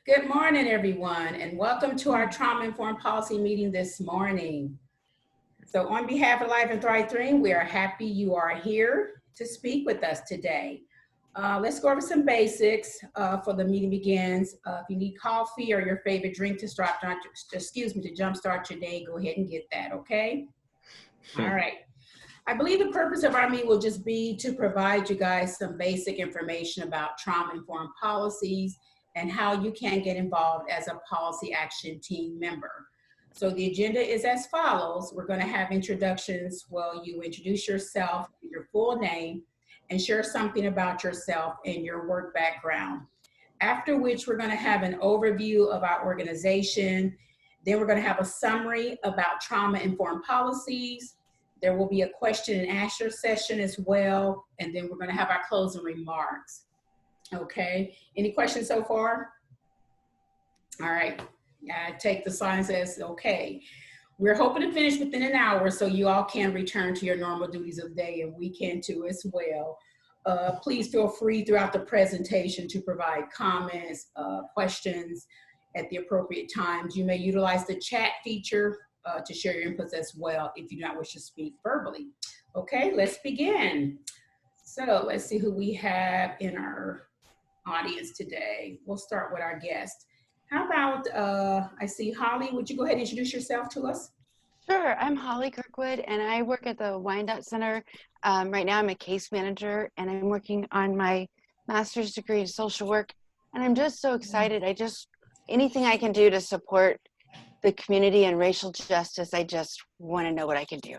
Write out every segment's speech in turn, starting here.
Good morning, everyone, and welcome to our trauma-informed policy meeting this morning. So on behalf of Live and Thrive 3, we are happy you are here to speak with us today. Let's go over some basics for the meeting begins. If you need coffee or your favorite drink to jumpstart your day, go ahead and get that, okay? All right. I believe the purpose of our meeting will just be to provide you guys some basic information about trauma-informed policies and how you can get involved as a policy action team member. So the agenda is as follows. We're going to have introductions. Well, you introduce yourself, your full name, and share something about yourself and your work background. After which, we're going to have an overview of our organization. Then we're going to have a summary about trauma-informed policies. There will be a question and answer session as well. And then we're going to have our closing remarks. Okay. Any questions so far? All right. I take the signs as okay. We're hoping to finish within an hour so you all can return to your normal duties of the day, and we can too as well. Please feel free throughout the presentation to provide comments, questions at the appropriate times. You may utilize the chat feature to share your inputs as well if you do not wish to speak verbally. Okay, let's begin. So let's see who we have in our audience today. We'll start with our guest. How about, I see Holly, would you go ahead and introduce yourself to us? Sure, I'm Holly Kirkwood and I work at the Wyandotte Center. Right now I'm a case manager and I'm working on my master's degree in social work. And I'm just so excited. Anything I can do to support the community and racial justice, I just want to know what I can do.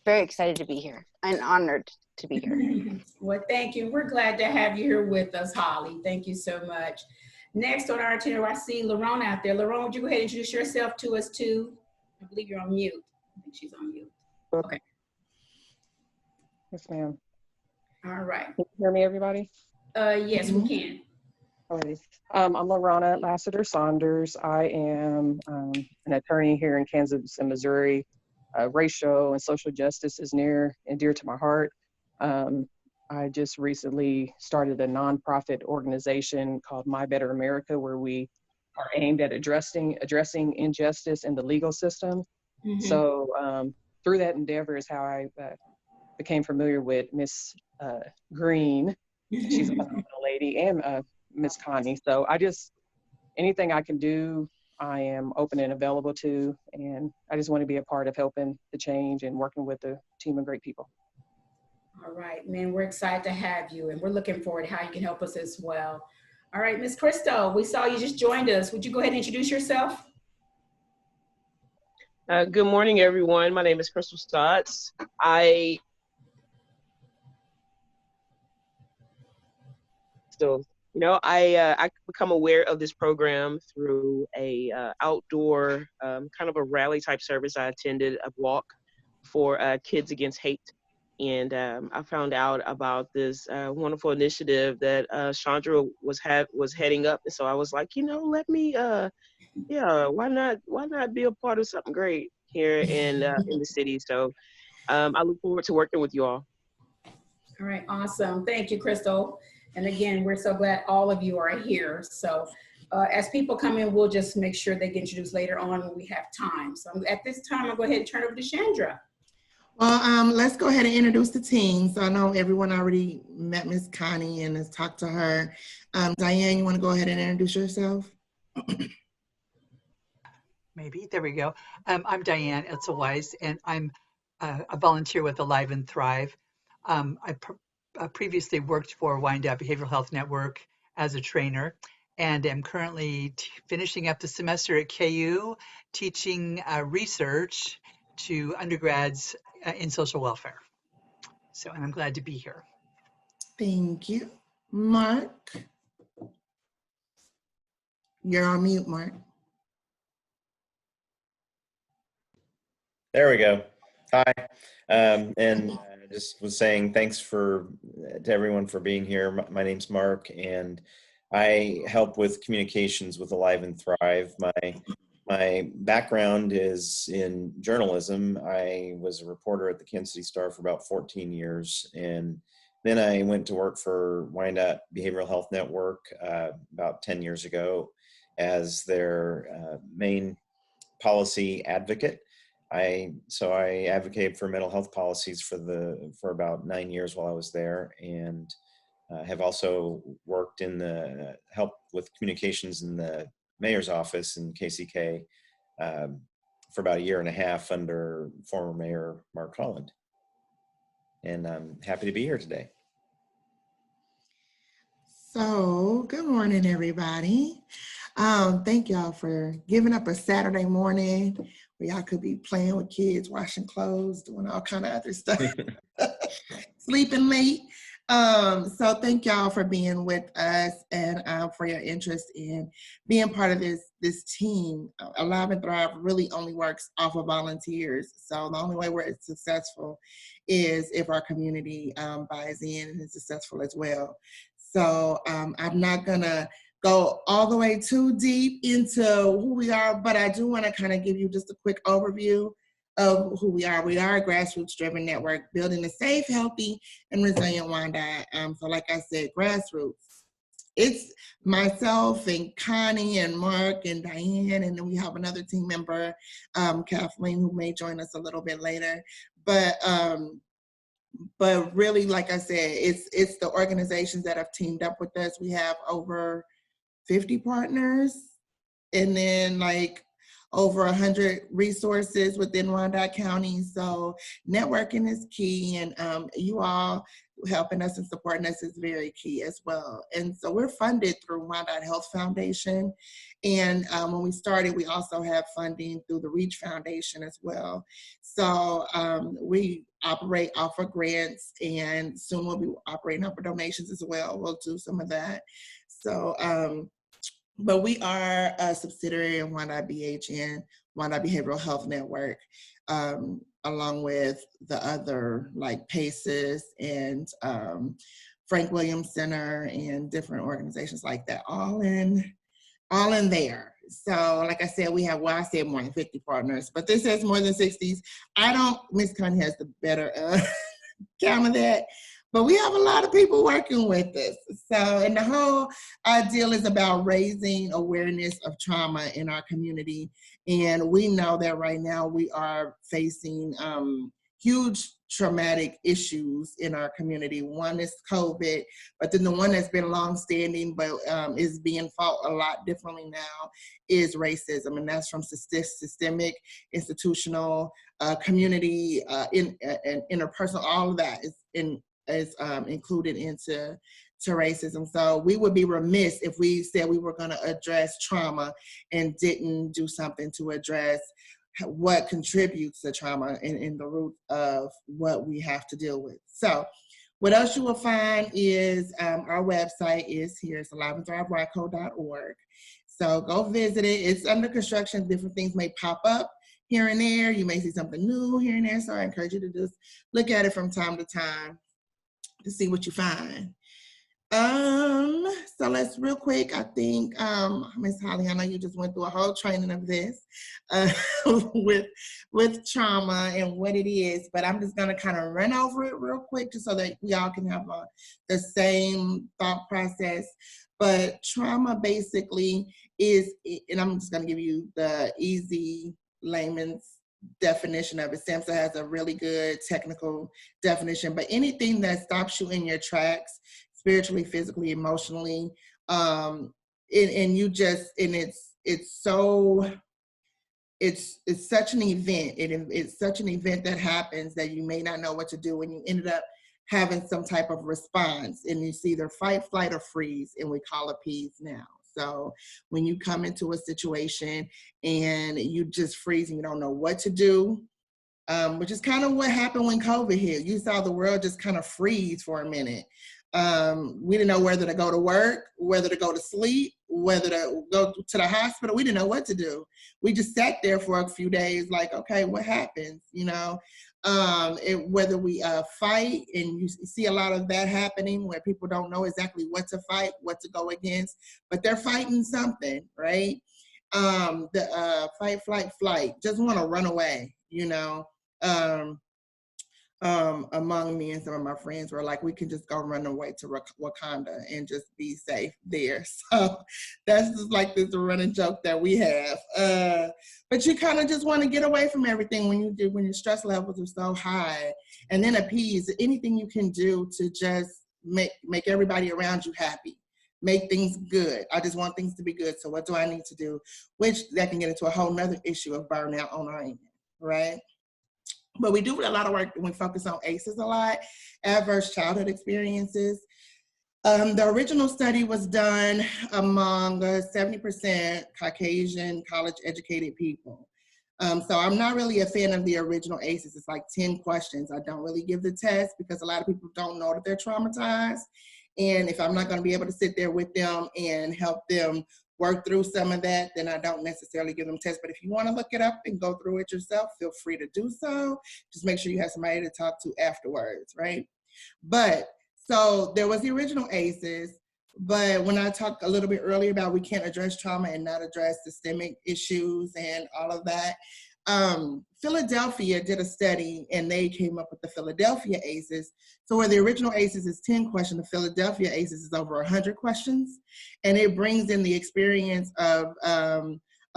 Very excited to be here and honored to be here. Well, thank you. We're glad to have you here with us, Holly. Thank you so much. Next on our itinerary, I see Lerone out there. Lerone, would you go ahead and introduce yourself to us too? I believe you're on mute. I think she's on mute. Okay. Yes, ma'am. All right. Can you hear me, everybody? Yes, we can. Alrighty. I'm Lorana Lassiter Saunders. I am an attorney here in Kansas and Missouri. Racial and social justice is near and dear to my heart. I just recently started a nonprofit organization called My Better America, where we are aimed at addressing injustice in the legal system. Mm-hmm. So through that endeavor is how I became familiar with Miss Green. She's a phenomenal lady, and Miss Connie. So anything I can do, I am open and available to, and I just want to be a part of helping the change and working with a team of great people. All right, man, we're excited to have you, and we're looking forward to how you can help us as well. All right, Miss Crystal, we saw you just joined us. Would you go ahead and introduce yourself? Good morning, everyone. My name is Crystal Stotts. I become aware of this program through a outdoor kind of a rally type service I attended, a walk for Kids Against Hate. And I found out about this wonderful initiative that Chandra was heading up. And so I was like, let me, why not be a part of something great here in the city? So I look forward to working with you all. All right, awesome. Thank you, Crystal. And again, we're so glad all of you are here. So as people come in, we'll just make sure they get introduced later on when we have time. So at this time, I'll go ahead and turn it over to Chandra. Well, let's go ahead and introduce the team. So I know everyone already met Miss Connie and has talked to her. Diane, you want to go ahead and introduce yourself? Maybe, there we go. I'm Diane Etzelweiss, and I'm a volunteer with Alive and Thrive. I previously worked for Wyandotte Behavioral Health Network as a trainer, and am currently finishing up the semester at KU, teaching research to undergrads in social welfare. So, and I'm glad to be here. Thank you. Mark? You're on mute, Mark. There we go. Hi. And just was saying thanks to everyone for being here. My name's Mark, and I help with communications with Alive and Thrive. My background is in journalism. I was a reporter at the Kansas City Star for about 14 years, and then I went to work for Wyandotte Behavioral Health Network about 10 years ago. as their main policy advocate. So I advocated for mental health policies for about 9 years while I was there, and have also worked in the help with communications in the mayor's office in KCK for about 1.5 years under former Mayor Mark Holland. And I'm happy to be here today. So, good morning, everybody. Thank y'all for giving up a Saturday morning where y'all could be playing with kids, washing clothes, doing all kind of other stuff, sleeping late. So thank y'all for being with us and for your interest in being part of this team. Alive and Thrive really only works off of volunteers. So the only way we're successful is if our community buys in and is successful as well. So I'm not gonna go all the way too deep into who we are, but I do want to kind of give you just a quick overview of who we are. We are a grassroots-driven network building a safe, healthy, and resilient Wyandotte. So like I said, grassroots. It's myself and Connie and Mark and Diane, and then we have another team member, Kathleen, who may join us a little bit later. But really, like I said, it's the organizations that have teamed up with us. We have over 50 partners, and then like over 100 resources within Wyandotte County. So networking is key, and you all helping us and supporting us is very key as well. And so we're funded through Wyandotte Health Foundation. And when we started, we also have funding through the Reach Foundation as well. So we operate off of grants, and soon we'll be operating off of donations as well. We'll do some of that. So, but we are a subsidiary of Wyandotte BHN, Wyandotte Behavioral Health Network, along with the other like PACES and Frank Williams Center and different organizations like that, all in there. So like I said, we have, well, I said more than 50 partners, but this says more than 60s. Miss Connie has the better count of that. But we have a lot of people working with us. So, and the whole deal is about raising awareness of trauma in our community. And we know that right now we are facing huge traumatic issues in our community. One is COVID, but then the one that's been longstanding but is being fought a lot differently now is racism. And that's from systemic, institutional, community, interpersonal, all of that is included into racism. So we would be remiss if we said we were going to address trauma and didn't do something to address what contributes to trauma in the root of what we have to deal with. So what else you will find is our website is here. It's aliveandthrivewaco.org. So go visit it. It's under construction. Different things may pop up here and there. You may see something new here and there. So I encourage you to just look at it from time to time to see what you find. So let's real quick, I think, Ms. Holly, I know you just went through a whole training of this with trauma and what it is, but I'm just gonna kind of run over it real quick just so that we all can have the same thought process. But trauma basically is, and I'm just gonna give you the easy layman's definition of it. SAMHSA has a really good technical definition, but anything that stops you in your tracks, spiritually, physically, emotionally, and it's such an event. It's such an event that happens that you may not know what to do, and you ended up having some type of response, and it's either fight, flight, or freeze, and we call it PEAS now. So when you come into a situation and you just freeze and you don't know what to do, which is kind of what happened when COVID hit. You saw the world just kind of freeze for a minute. We didn't know whether to go to work, whether to go to sleep, whether to go to the hospital. We didn't know what to do. We just sat there for a few days like, okay, what happens, you know? Whether we fight, and you see a lot of that happening where people don't know exactly what to fight, what to go against, but they're fighting something, right? The fight, flight, flight, just want to run away, you know? among me and some of my friends were like, we can just go run away to Wakanda and just be safe there. So that's just like this running joke that we have. But you kind of just want to get away from everything when your stress levels are so high, and then appease anything you can do to just make everybody around you happy. Make things good. I just want things to be good. So what do I need to do? Which that can get into a whole nother issue of burnout on our end, right? But we do a lot of work. We focus on ACEs a lot, adverse childhood experiences. The original study was done among 70% Caucasian college-educated people. So I'm not really a fan of the original ACEs. It's like 10 questions. I don't really give the test because a lot of people don't know that they're traumatized. And if I'm not going to be able to sit there with them and help them work through some of that, then I don't necessarily give them tests. But if you want to look it up and go through it yourself, feel free to do so. Just make sure you have somebody to talk to afterwards, right? But so there was the original ACEs, but when I talked a little bit earlier about we can't address trauma and not address systemic issues and all of that, Philadelphia did a study and they came up with the Philadelphia ACEs. So where the original ACEs is 10 questions, the Philadelphia ACEs is over 100 questions. And it brings in the experience of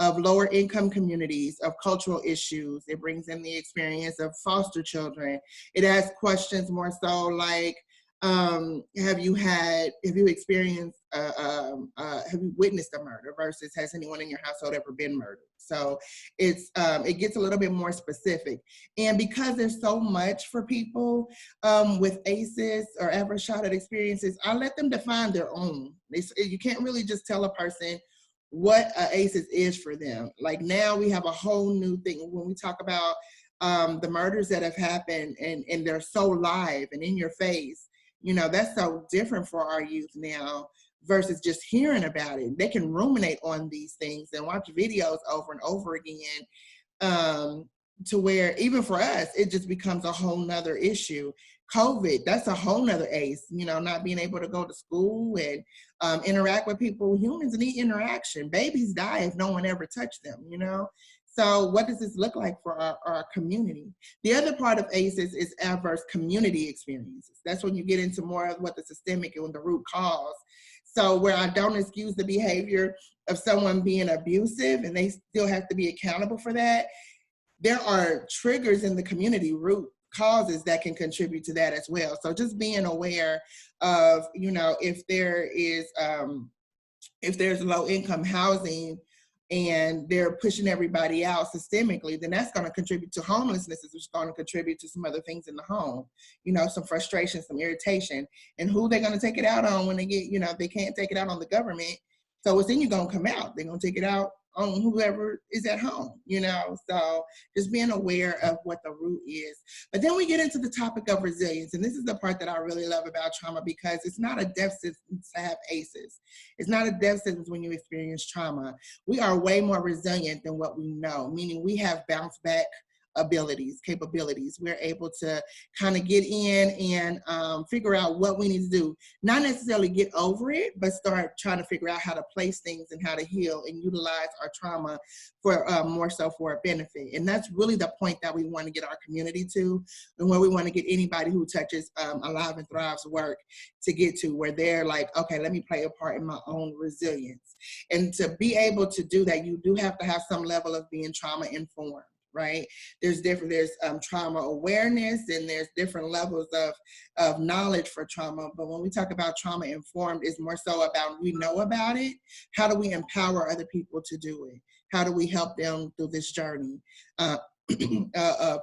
lower income communities, of cultural issues. It brings in the experience of foster children. It asks questions more so like, have you experienced, have you witnessed a murder versus has anyone in your household ever been murdered? So it gets a little bit more specific. And because there's so much for people with ACEs or adverse childhood experiences, I let them define their own. You can't really just tell a person what ACEs is for them. Like now we have a whole new thing when we talk about the murders that have happened and they're so live and in your face. You know, that's so different for our youth now versus just hearing about it. They can ruminate on these things and watch videos over and over again to where even for us, it just becomes a whole nother issue. COVID, that's a whole nother ACE, you know, not being able to go to school and interact with people. Humans need interaction. Babies die if no one ever touched them, you know? So what does this look like for our community? The other part of ACEs is adverse community experiences. That's when you get into more of what the systemic and the root cause. So where I don't excuse the behavior of someone being abusive and they still have to be accountable for that, there are triggers in the community, root causes that can contribute to that as well. So just being aware of, you know, if there's low income housing and they're pushing everybody out systemically, then that's going to contribute to homelessness, which is going to contribute to some other things in the home, you know, some frustration, some irritation, and who they're going to take it out on when they get, you know, they can't take it out on the government. So what's in you going to come out. They're going to take it out on whoever is at home, you know? So just being aware of what the root is. But then we get into the topic of resilience. And this is the part that I really love about trauma because it's not a death sentence to have ACEs. It's not a death sentence when you experience trauma. We are way more resilient than what we know, meaning we have bounce back capabilities. We're able to kind of get in and figure out what we need to do. Not necessarily get over it, but start trying to figure out how to place things and how to heal and utilize our trauma for more so for a benefit. And that's really the point that we want to get our community to, and where we want to get anybody who touches Alive and Thrive's work to get to, where they're like, okay, let me play a part in my own resilience. And to be able to do that, you do have to have some level of being trauma informed. Right? There's trauma awareness and there's different levels of knowledge for trauma. But when we talk about trauma informed, it's more so about we know about it. How do we empower other people to do it? How do we help them through this journey of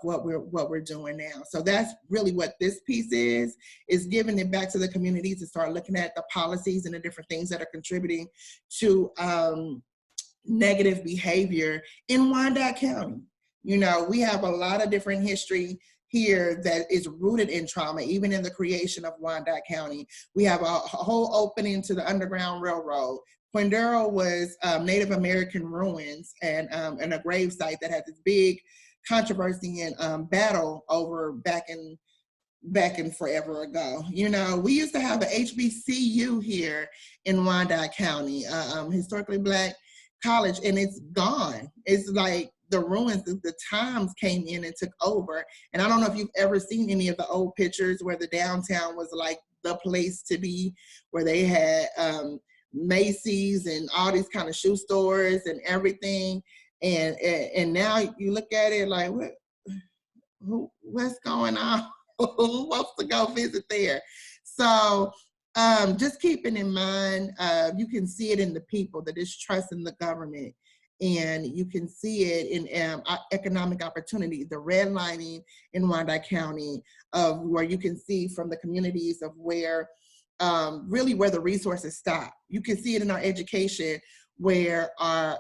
what we're doing now? So that's really what this piece is giving it back to the community to start looking at the policies and the different things that are contributing to negative behavior in Wyandotte County. You know, we have a lot of different history here that is rooted in trauma, even in the creation of Wyandotte County. We have a whole opening to the Underground Railroad. Quindaro was Native American ruins and a grave site that had this big controversy and battle over back in forever ago. You know, we used to have the HBCU here in Wyandotte County, historically Black college, and it's gone. It's like the ruins, the Times came in and took over. And I don't know if you've ever seen any of the old pictures where the downtown was like the place to be, where they had Macy's and all these kind of shoe stores and everything. And now you look at it like, what's going on? Who wants to go visit there? So just keeping in mind, you can see it in the people, the distrust in the government, and you can see it in economic opportunity, the redlining in Wyandotte County, of where you can see from the communities of where really where the resources stop. You can see it in our education, where our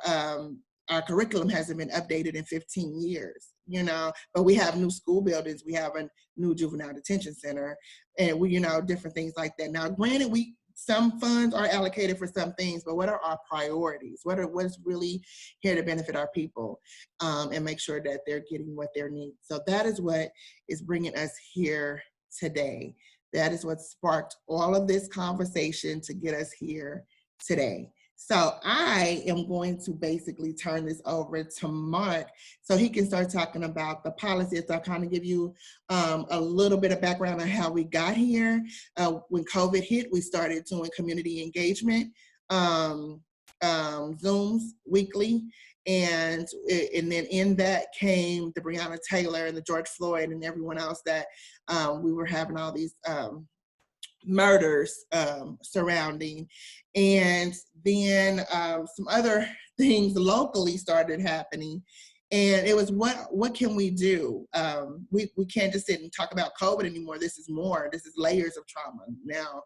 curriculum hasn't been updated in 15 years, you know, but we have new school buildings, we have a new juvenile detention center, and we, you know, different things like that. Now, granted, some funds are allocated for some things, but what are our priorities? What's really here to benefit our people, and make sure that they're getting what they need? So that is what is bringing us here today. That is what sparked all of this conversation to get us here today. So I am going to basically turn this over to Mark so he can start talking about the policies. So I'll kind of give you a little bit of background on how we got here. When COVID hit, we started doing community engagement, Zooms weekly. And then in that came the Breonna Taylor and the George Floyd and everyone else that we were having all these murders surrounding. And then some other things locally started happening. And it was, what can we do? We can't just sit and talk about COVID anymore. This is more, this is layers of trauma now.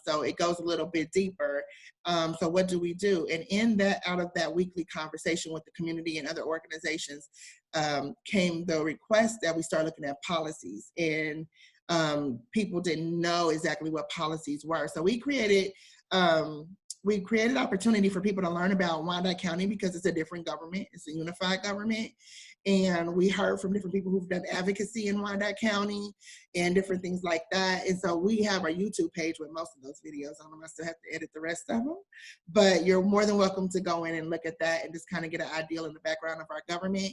So it goes a little bit deeper. So what do we do? And out of that weekly conversation with the community and other organizations came the request that we start looking at policies. And people didn't know exactly what policies were. So we created opportunity for people to learn about Wyandotte County, because it's a different government. It's a unified government. And we heard from different people who've done advocacy in Wyandotte County and different things like that. And so we have our YouTube page with most of those videos on them. I still have to edit the rest of them. But you're more than welcome to go in and look at that and just kind of get an idea in the background of our government.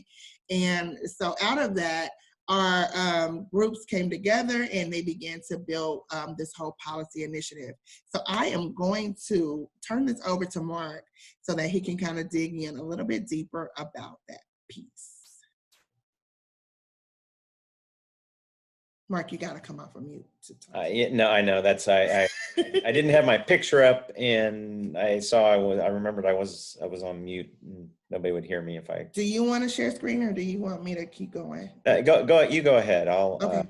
And so out of that, our groups came together and they began to build this whole policy initiative. So I am going to turn this over to Mark so that he can kind of dig in a little bit deeper about that piece. Mark, you got to come off of mute to talk. Yeah, no, I know that's I didn't have my picture up, and I remembered I was on mute. And nobody would hear me if I. Do you want to share screen, or do you want me to keep going? Go. You go ahead. Okay.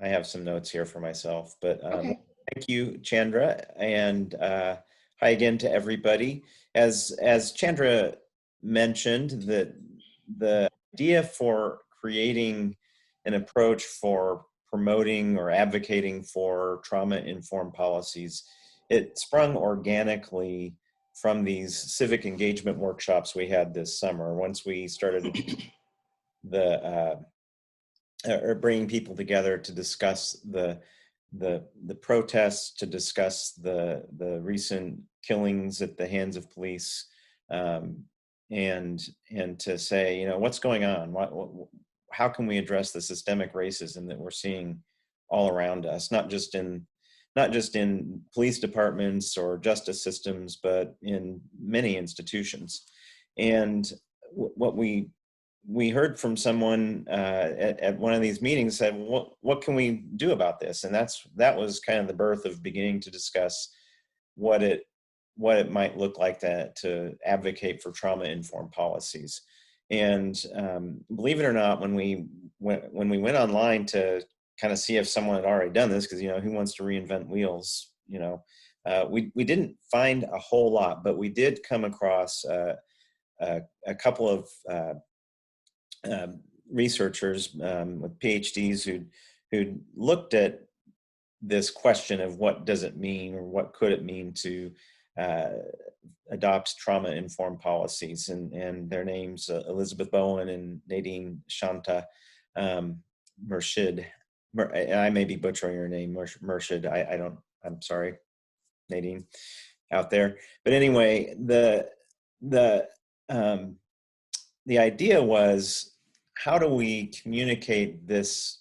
I have some notes here for myself, but Okay. thank you, Chandra, and hi again to everybody. As Chandra mentioned, the idea for creating an approach for promoting or advocating for trauma-informed policies, it sprung organically from these civic engagement workshops we had this summer. Once we started bringing people together to discuss the protests, to discuss the recent killings at the hands of police, and to say, you know, what's going on? How can we address the systemic racism that we're seeing all around us, not just in police departments or justice systems, but in many institutions. And what we heard from someone at one of these meetings said, what can we do about this? And that was kind of the birth of beginning to discuss what it might look like to advocate for trauma-informed policies. And believe it or not, when we went online to kind of see if someone had already done this, because, you know, who wants to reinvent wheels, you know, we didn't find a whole lot, but we did come across a couple of researchers with PhDs who looked at this question of what does it mean, or what could it mean to adopt trauma-informed policies, and their names, Elizabeth Bowen and Nadine Shanta Murshid. I may be butchering your name, Murshid. I'm sorry, Nadine, out there. But anyway, the idea was, how do we communicate this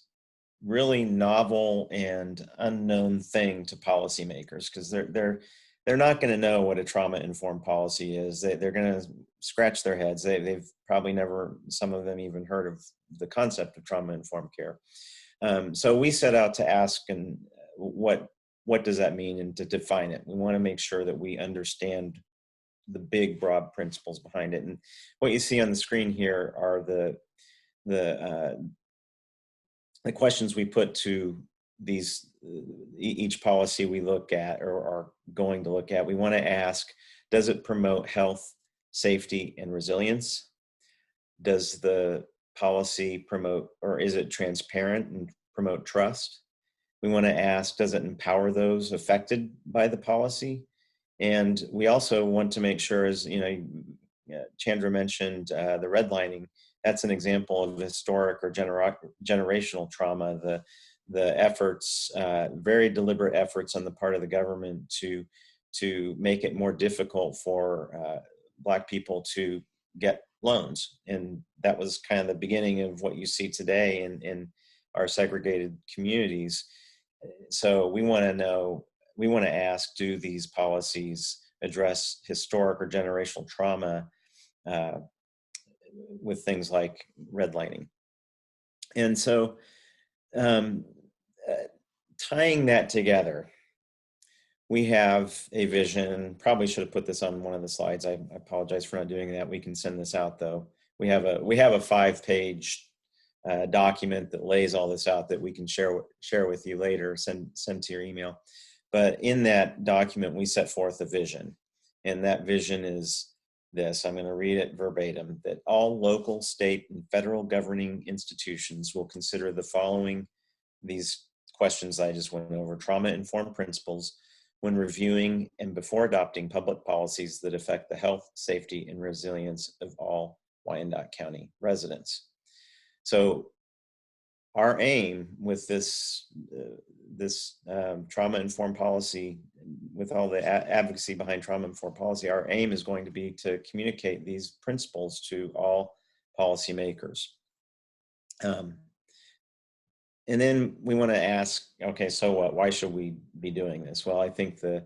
really novel and unknown thing to policymakers? Because they're not going to know what a trauma-informed policy is. They're going to scratch their heads. They've probably never, some of them even heard of the concept of trauma-informed care. So we set out to ask, and what does that mean, and to define it. We want to make sure that we understand the big, broad principles behind it. And what you see on the screen here are the questions we put to these, each policy we look at or are going to look at. We want to ask, does it promote health, safety, and resilience? Does the policy promote, or is it transparent and promote trust? We want to ask, does it empower those affected by the policy? And we also want to make sure, as Chandra mentioned, the redlining. That's an example of historic or generational trauma. The efforts, very deliberate efforts on the part of the government to make it more difficult for Black people to get loans. And that was kind of the beginning of what you see today in our segregated communities. So we want to know, we want to ask, do these policies address historic or generational trauma with things like redlining? And so tying that together, we have a vision. Probably should have put this on one of the slides. I apologize for not doing that. We can send this out though. We have a 5-page document that lays all this out that we can share with you later, send to your email. But in that document, we set forth a vision. And that vision is this. I'm going to read it verbatim: that all local, state, and federal governing institutions will consider the following, these questions I just went over, trauma-informed principles when reviewing and before adopting public policies that affect the health, safety, and resilience of all Wyandotte County residents. So our aim with this trauma-informed policy, with all the advocacy behind trauma-informed policy, our aim is going to be to communicate these principles to all policymakers. And then we want to ask, okay, so what? Why should we be doing this? Well, I think the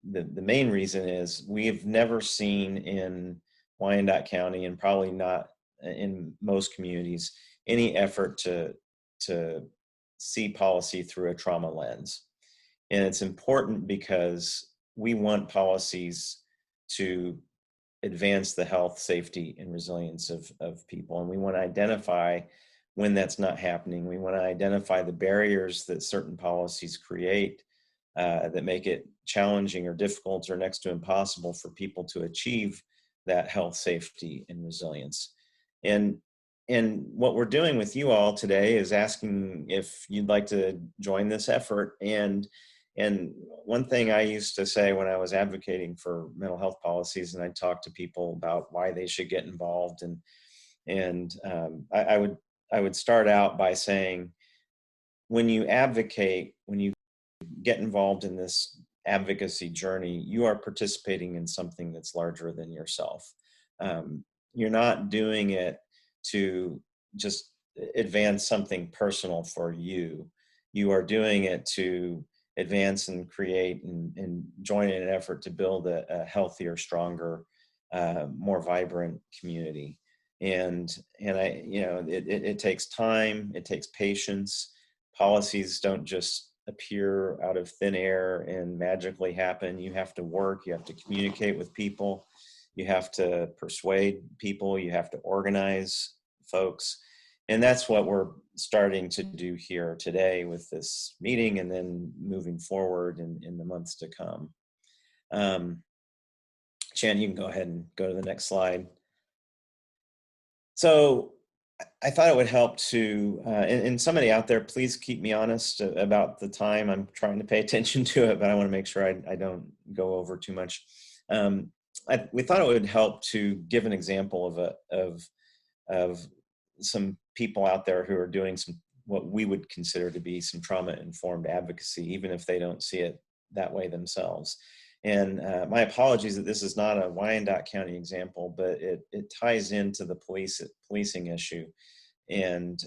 main reason is we've never seen in Wyandotte County, and probably not in most communities, any effort to see policy through a trauma lens. And it's important because we want policies to advance the health, safety, and resilience of people. And we want to identify when that's not happening. We want to identify the barriers that certain policies create that make it challenging or difficult or next to impossible for people to achieve that health, safety, and resilience. And what we're doing with you all today is asking if you'd like to join this effort. And one thing I used to say when I was advocating for mental health policies, and I'd talk to people about why they should get involved, and I would start out by saying, when you advocate, when you get involved in this advocacy journey, you are participating in something that's larger than yourself. You're not doing it to just advance something personal for you. You are doing it to advance and create and join in an effort to build a healthier, stronger, more vibrant community. And it takes time, it takes patience. Policies don't just appear out of thin air and magically happen. You have to work, you have to communicate with people, you have to persuade people, you have to organize folks. And that's what we're starting to do here today with this meeting, and then moving forward in the months to come. Chan, you can go ahead and go to the next slide. So I thought it would help to, and somebody out there, please keep me honest about the time. I'm trying to pay attention to it, but I want to make sure I don't go over too much. We thought it would help to give an example of some people out there who are doing some, what we would consider to be some trauma-informed advocacy, even if they don't see it that way themselves. And my apologies that this is not a Wyandotte County example, but it ties into the policing issue, and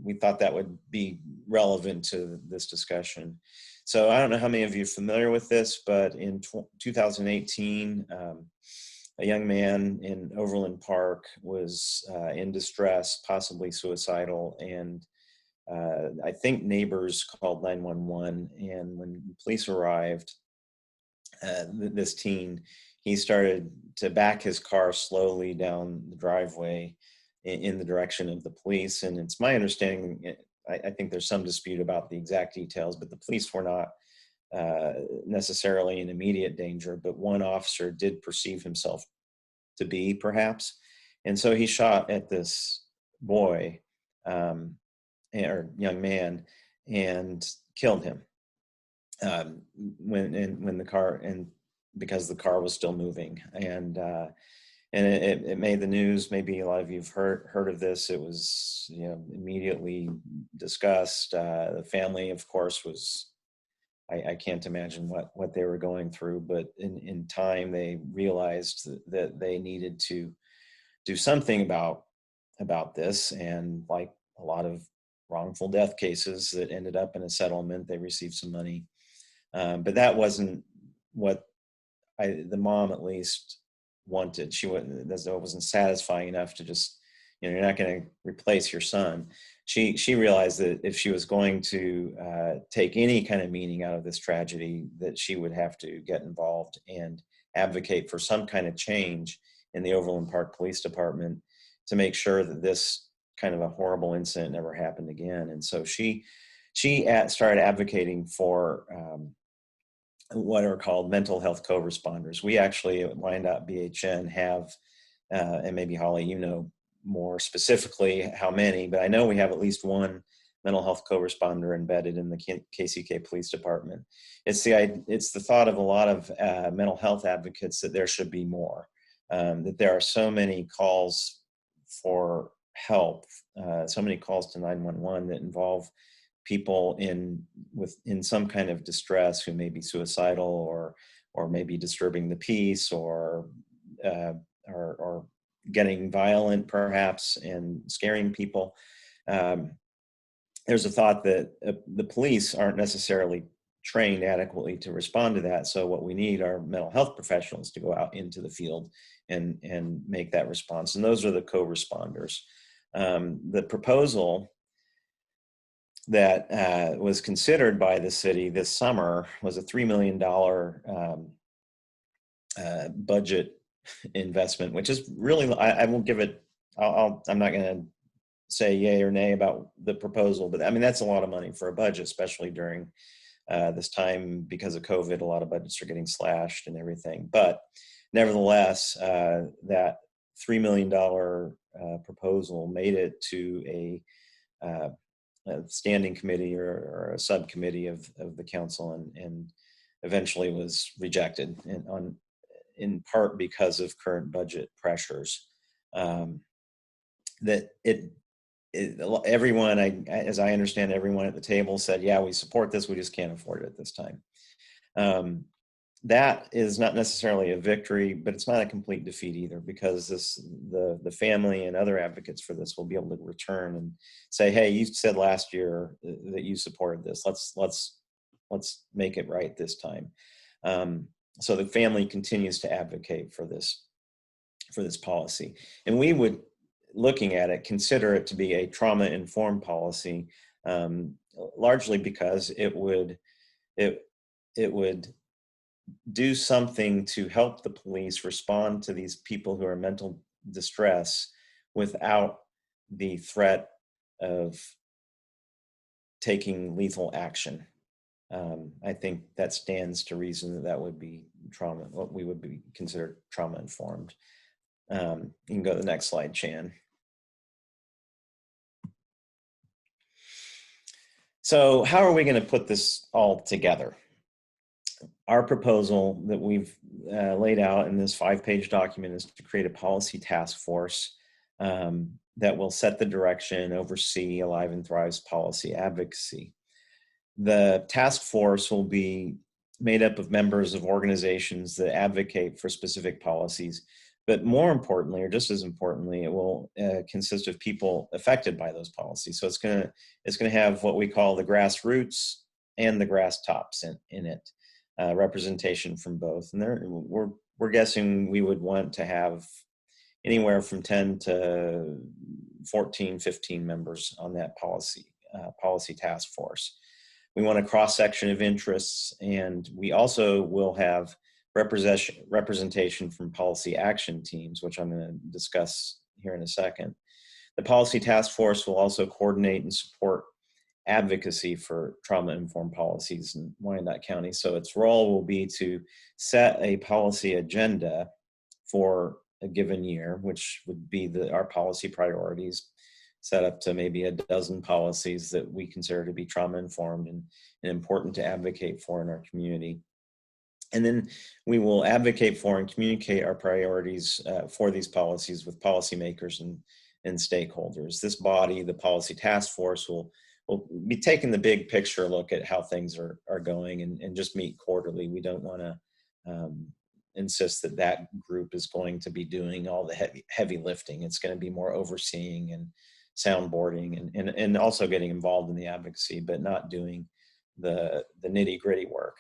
we thought that would be relevant to this discussion. So I don't know how many of you are familiar with this, but in 2018, a young man in Overland Park was in distress, possibly suicidal, and I think neighbors called 911. And when police arrived, this teen, he started to back his car slowly down the driveway in the direction of the police. And it's my understanding, I think there's some dispute about the exact details, but the police were not necessarily in immediate danger, but one officer did perceive himself to be, perhaps. And so he shot at this boy, or young man, and killed him when the car, and because the car was still moving. And it made the news. Maybe a lot of you've heard of this. It was, immediately discussed. The family, of course, was, I can't imagine what they were going through, but in time they realized that they needed to do something about this. And like a lot of wrongful death cases that ended up in a settlement, they received some money. But that wasn't what the mom, at least, wanted. That wasn't satisfying enough to just, you're not going to replace your son. She realized that if she was going to take any kind of meaning out of this tragedy, that she would have to get involved and advocate for some kind of change in the Overland Park Police Department to make sure that this kind of a horrible incident never happened again. And so she started advocating for what are called mental health co-responders. We actually at Wyandotte BHN have, and maybe Holly, more specifically how many, but I know we have at least one mental health co-responder embedded in the KCK Police Department. It's the thought of a lot of mental health advocates that there should be more, that there are so many calls for help, so many calls to 911 that involve people in some kind of distress who may be suicidal or maybe disturbing the peace or getting violent, perhaps, and scaring people. There's a thought that the police aren't necessarily trained adequately to respond to that. So what we need are mental health professionals to go out into the field and make that response. And those are the co-responders. The proposal that was considered by the city this summer was a $3 million budget investment, which is really, I won't give it, I'm not going to say yay or nay about the proposal, but I mean, that's a lot of money for a budget, especially during this time. Because of COVID, a lot of budgets are getting slashed and everything. But nevertheless, that $3 million proposal made it to a standing committee or a subcommittee of the council, and eventually was rejected, in part because of current budget pressures. That everyone, as I understand, everyone at the table said, yeah, we support this, we just can't afford it at this time. That is not necessarily a victory, but it's not a complete defeat either, because the family and other advocates for this will be able to return and say, hey, you said last year that you supported this. Let's make it right this time. So the family continues to advocate for this policy. And we would, looking at it, consider it to be a trauma-informed policy, largely because it would do something to help the police respond to these people who are in mental distress without the threat of taking lethal action. I think that stands to reason that would be what we would be considered trauma-informed. You can go to the next slide, Chan. So how are we going to put this all together? Our proposal that we've laid out in this 5-page document is to create a policy task force that will set the direction, oversee Alive and Thrive's policy advocacy. The task force will be made up of members of organizations that advocate for specific policies. But more importantly, or just as importantly, it will consist of people affected by those policies. So it's going to have what we call the grassroots and the grass tops in it, representation from both. And we're guessing we would want to have anywhere from 10 to 14, 15 members on that policy task force. We want a cross-section of interests, and we also will have representation from policy action teams, which I'm going to discuss here in a second. The policy task force will also coordinate and support advocacy for trauma-informed policies in Wyandotte County. So its role will be to set a policy agenda for a given year, which would be our policy priorities, set up to maybe a dozen policies that we consider to be trauma-informed and important to advocate for in our community. And then we will advocate for and communicate our priorities for these policies with policymakers and stakeholders. This body, the policy task force, will be taking the big picture look at how things are going and just meet quarterly. We don't want to insist that group is going to be doing all the heavy lifting. It's going to be more overseeing and soundboarding and also getting involved in the advocacy, but not doing the nitty gritty work.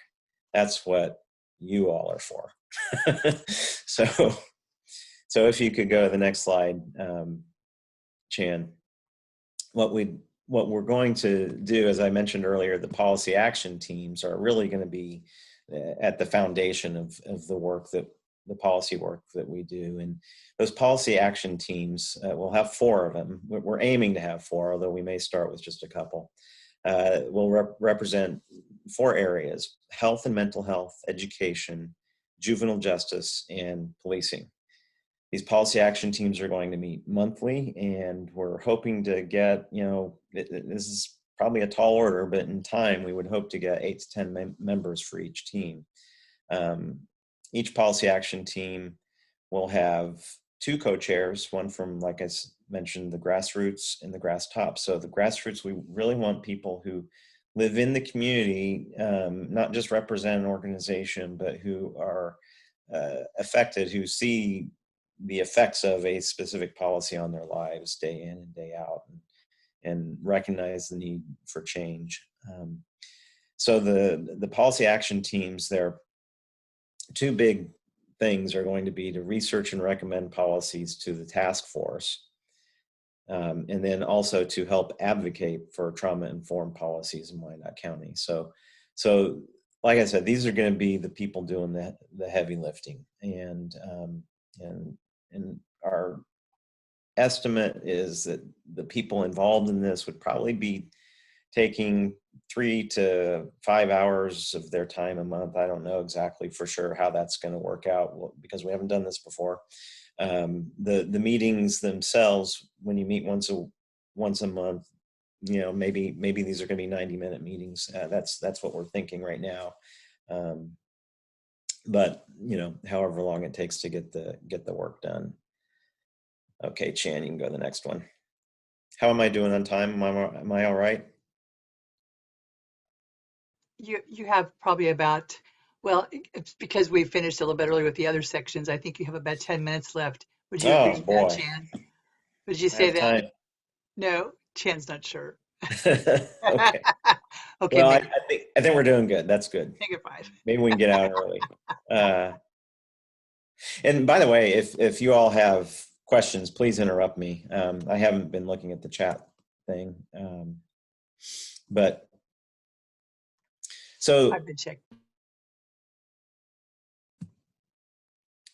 That's what you all are for. So if you could go to the next slide, Chan. What we're going to do, as I mentioned earlier, the policy action teams are really going to be at the foundation of the work the policy work that we do. And those policy action teams, we'll have 4 of them. We're aiming to have 4, although we may start with just a couple. Will represent 4 areas: health and mental health, education, juvenile justice, and policing. These policy action teams are going to meet monthly, and we're hoping to get, this is probably a tall order, but in time, we would hope to get 8 to 10 members for each team. Each policy action team will have 2 co-chairs, one from, like I mentioned, the grassroots and the grass tops. So the grassroots, we really want people who live in the community, not just represent an organization, but who are affected, who see the effects of a specific policy on their lives day in and day out, and recognize the need for change. So the policy action teams, their 2 big things are going to be to research and recommend policies to the task force, and then also to help advocate for trauma-informed policies in Wyandotte County. So like I said, these are going to be the people doing the heavy lifting, and our estimate is that the people involved in this would probably be taking 3 to 5 hours of their time a month. I don't know exactly for sure how that's going to work out because we haven't done this before. The meetings themselves, when you meet once a month, maybe these are going to be 90-minute meetings. That's what we're thinking right now. But however long it takes to get the work done. Okay, Chan, you can go to the next one. How am I doing on time? Am I all right? You have probably about, well, it's because we finished a little bit early with the other sections. I think you have about 10 minutes left. Would you agree with that, Chan? Would you say that? Time. No, Chan's not sure. Okay. Okay. Well, I think we're doing good. That's good. Make it 5. Maybe we can get out early. And by the way, if you all have questions, please interrupt me. I haven't been looking at the chat thing, but so I've been checking.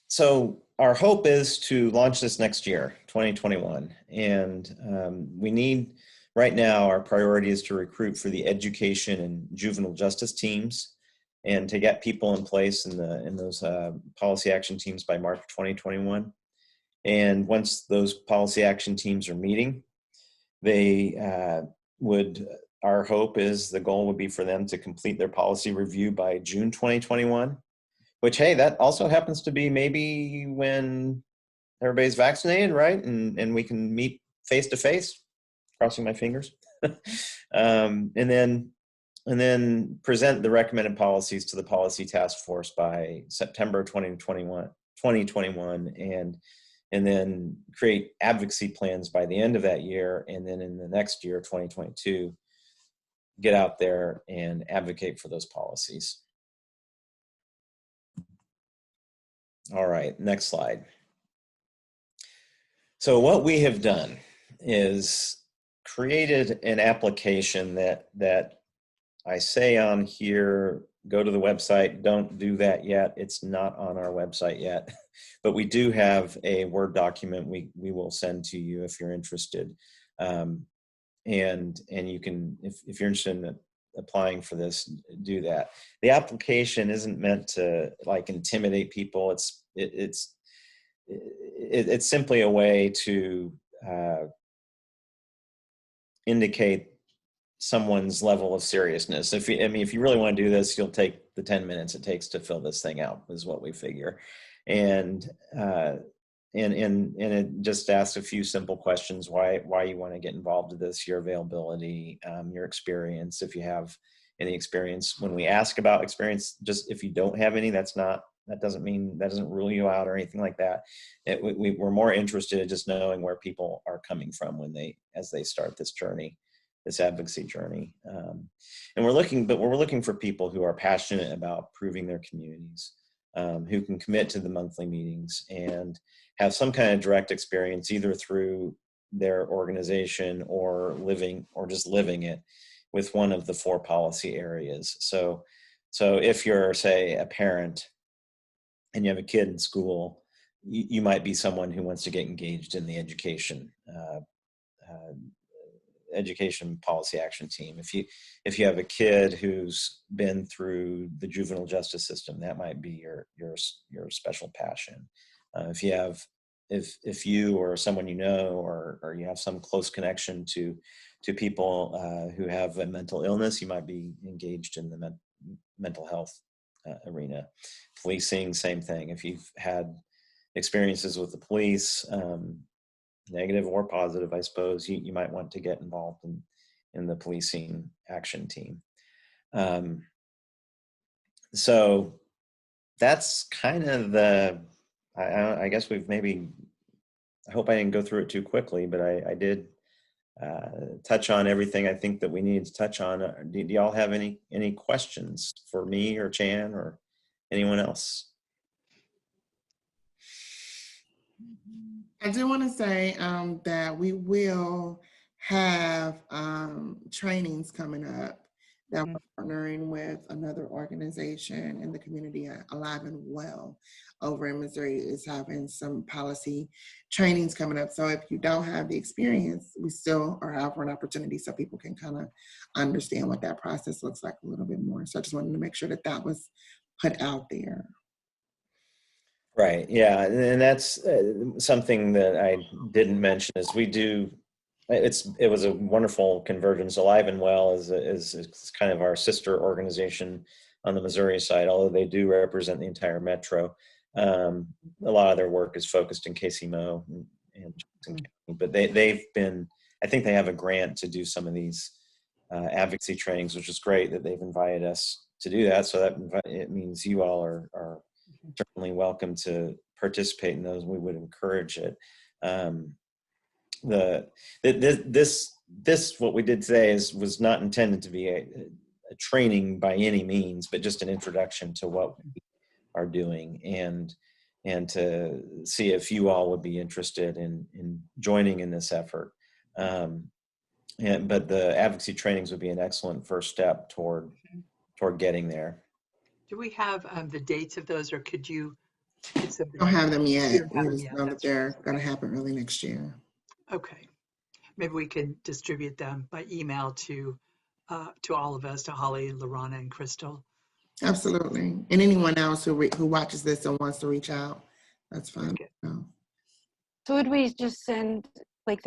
So our hope is to launch this next year, 2021, and we need. Right now, our priority is to recruit for the education and juvenile justice teams, and to get people in place in those policy action teams by March 2021. And once those policy action teams are meeting, our hope is the goal would be for them to complete their policy review by June 2021, which, hey, that also happens to be maybe when everybody's vaccinated, right? And we can meet face to face. Crossing my fingers. And then and then present the recommended policies to the policy task force by September 2021, and then create advocacy plans by the end of that year. And then in the next year, 2022, get out there and advocate for those policies. All right, next slide. So what we have done is created an application that I say on here, go to the website. Don't do that yet. It's not on our website yet, but we do have a Word document we will send to you if you're interested. And you can, if you're interested in applying for this, do that. The application isn't meant to like intimidate people. It's simply a way to indicate someone's level of seriousness. If you really want to do this, you'll take the 10 minutes it takes to fill this thing out, is what we figure. And it just asks a few simple questions: why you want to get involved with this, your availability, your experience, if you have any experience. When we ask about experience, just if you don't have any, that doesn't rule you out or anything like that. We're more interested in just knowing where people are coming from as they start this journey, this advocacy journey. And we're looking for people who are passionate about improving their communities, who can commit to the monthly meetings and have some kind of direct experience, either through their organization or just living it with one of the 4 policy areas. So if you're, say, a parent and you have a kid in school, you might be someone who wants to get engaged in the education policy action team. If you have a kid who's been through the juvenile justice system, that might be your special passion. If you or someone you know, or you have some close connection to people who have a mental illness, you might be engaged in the mental health arena. Policing, same thing. If you've had experiences with the police, negative or positive, I suppose, you might want to get involved in the policing action team. So that's kind of I guess I hope I didn't go through it too quickly, but I did touch on everything I think that we needed to touch on. Do y'all have any questions for me or Chan or anyone else? I do want to say that we will have trainings coming up that we're partnering with another organization in the community, Alive and Well, over in Missouri, is having some policy trainings coming up. So if you don't have the experience, we still are offering opportunity so people can kind of understand what that process looks like a little bit more. So I just wanted to make sure that was put out there. Right. Yeah. And that's something that I didn't mention is it was a wonderful convergence. Alive and Well is kind of our sister organization on the Missouri side, although they do represent the entire metro. A lot of their work is focused in KCMO and Jackson County, but I think they have a grant to do some of these advocacy trainings, which is great that they've invited us to do that. So it means you all are certainly welcome to participate in those. We would encourage it. This what we did today was not intended to be a training by any means, but just an introduction to what we are doing and to see if you all would be interested in joining in this effort. But the advocacy trainings would be an excellent first step toward getting there. Do we have the dates of those, or could you? We don't have them yet. We We just know that they're going to happen early next year. Okay. Maybe we can distribute them by email to all of us, to Holly, Lorana, and Crystal. Absolutely. And anyone else who watches this and wants to reach out, that's fine. Okay. So would we just send a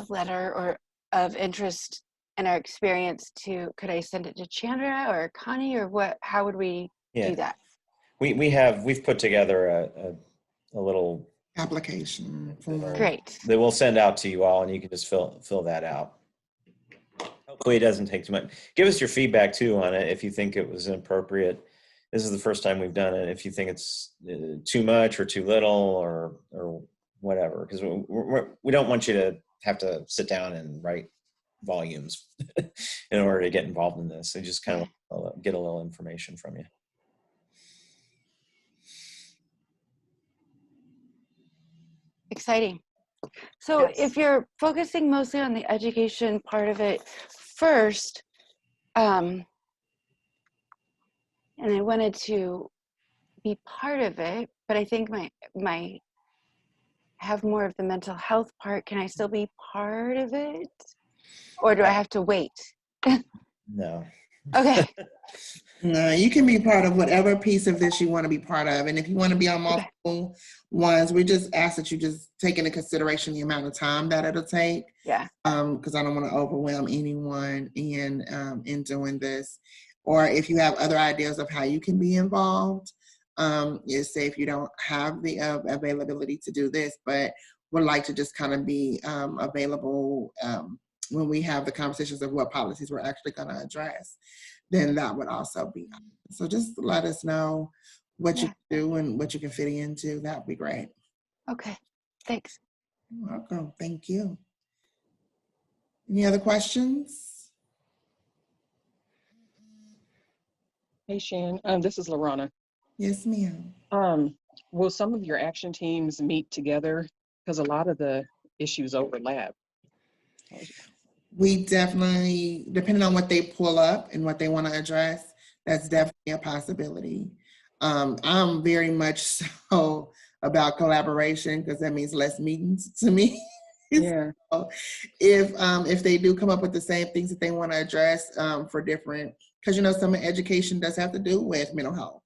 letter or of interest in our experience could I send it to Chandra or Connie, or what? How would we do that? We've put together a little application form. Great. That we'll send out to you all, and you can just fill that out. Hopefully it doesn't take too much. Give us your feedback too on it if you think it was inappropriate. This is the first time we've done it. If you think it's too much or too little or whatever, because we don't want you to have to sit down and write volumes in order to get involved in this. So just kind of get a little information from you. Exciting. So Yes. if you're focusing mostly on the education part of it first, and I wanted to be part of it, but I think my have more of the mental health part. Can I still be part of it? Or do I have to wait? No. Okay. No, you can be part of whatever piece of this you want to be part of. And if you want to be on multiple ones, we just ask that you just take into consideration the amount of time that it'll take. Yeah. Because I don't want to overwhelm anyone in doing this. Or if you have other ideas of how you can be involved, say if you don't have the availability to do this, but would like to just kind of be available when we have the conversations of what policies we're actually going to address, then that would also be. So just let us know what you can do and what you can fit into. That would be great. Okay. Thanks. You're welcome. Thank you. Any other questions? Hey, Shan, this is Lorana. Yes, ma'am. Will some of your action teams meet together? Because a lot of the issues overlap. We definitely, depending on what they pull up and what they want to address, that's definitely a possibility. I'm very much so about collaboration because that means less meetings to me. Yeah. So if they do come up with the same things that they want to address for different, because some education does have to do with mental health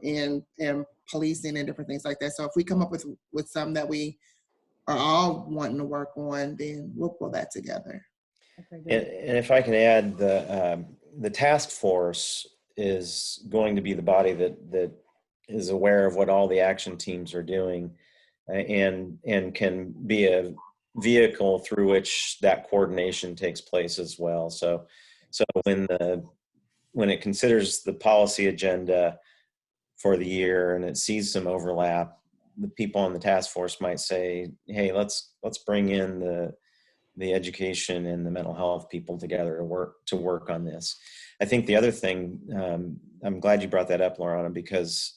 and policing and different things like that. So if we come up with some that we are all wanting to work on, then we'll pull that together. Okay, And if I can add, the task force is going to be the body that is aware of what all the action teams are doing, and can be a vehicle through which that coordination takes place as well. So when it considers the policy agenda for the year and it sees some overlap, the people on the task force might say, hey, let's bring in the education and the mental health people together to work on this. I think the other thing, I'm glad you brought that up, Lorana, because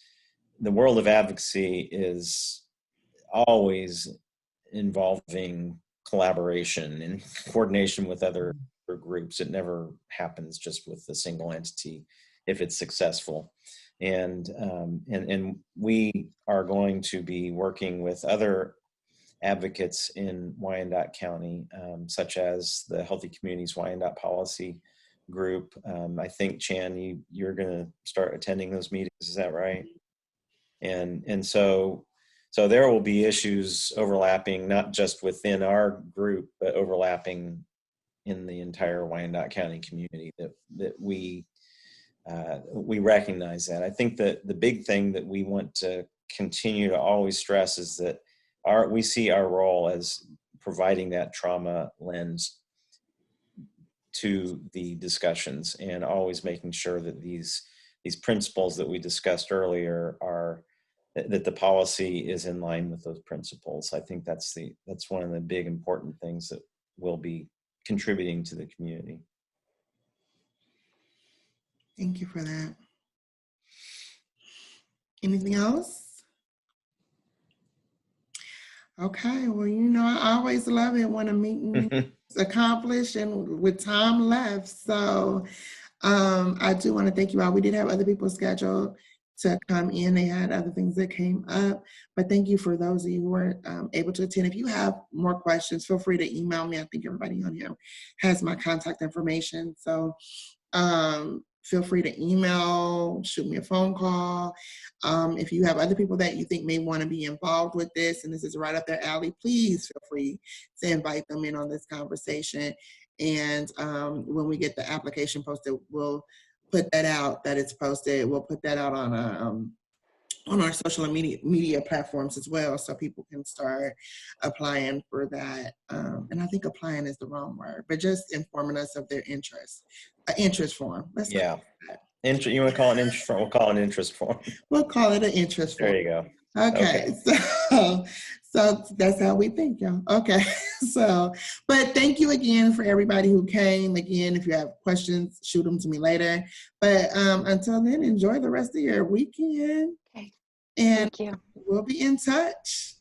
the world of advocacy is always involving collaboration and coordination with other groups. It never happens just with a single entity if it's successful. And we are going to be working with other advocates in Wyandotte County, such as the Healthy Communities Wyandotte Policy Group. I think, Chan, you're going to start attending those meetings. Is that right? And so there will be issues overlapping, not just within our group, but overlapping in the entire Wyandotte County community that we recognize that. I think that the big thing that we want to continue to always stress is that we see our role as providing that trauma lens to the discussions and always making sure that these principles that we discussed earlier that the policy is in line with those principles. I think that's one of the big important things that will be contributing to the community. Thank you for that. Anything else? Okay, well, I always love it when a meeting is accomplished and with time left. So I do want to thank you all. We did have other people scheduled to come in. They had other things that came up, but thank you for those of you who were able to attend. If you have more questions, feel free to email me. I think everybody on here has my contact information. So feel free to email, shoot me a phone call. If you have other people that you think may want to be involved with this, and this is right up their alley, please feel free to invite them in on this conversation. And when we get the application posted, we'll put that out, that it's posted. We'll put that out on on our social media platforms as well, so people can start applying for that. And I think applying is the wrong word, but just informing us of their interest form. Let's not Yeah. do that. You want to call it an interest form? We'll call it an interest form. We'll call it an interest form. There you go. Okay, so that's how we think, y'all. Okay, but thank you again for everybody who came. Again, if you have questions, shoot them to me later. But until then, enjoy the rest of your weekend. Okay. And Thank you. we'll be in touch.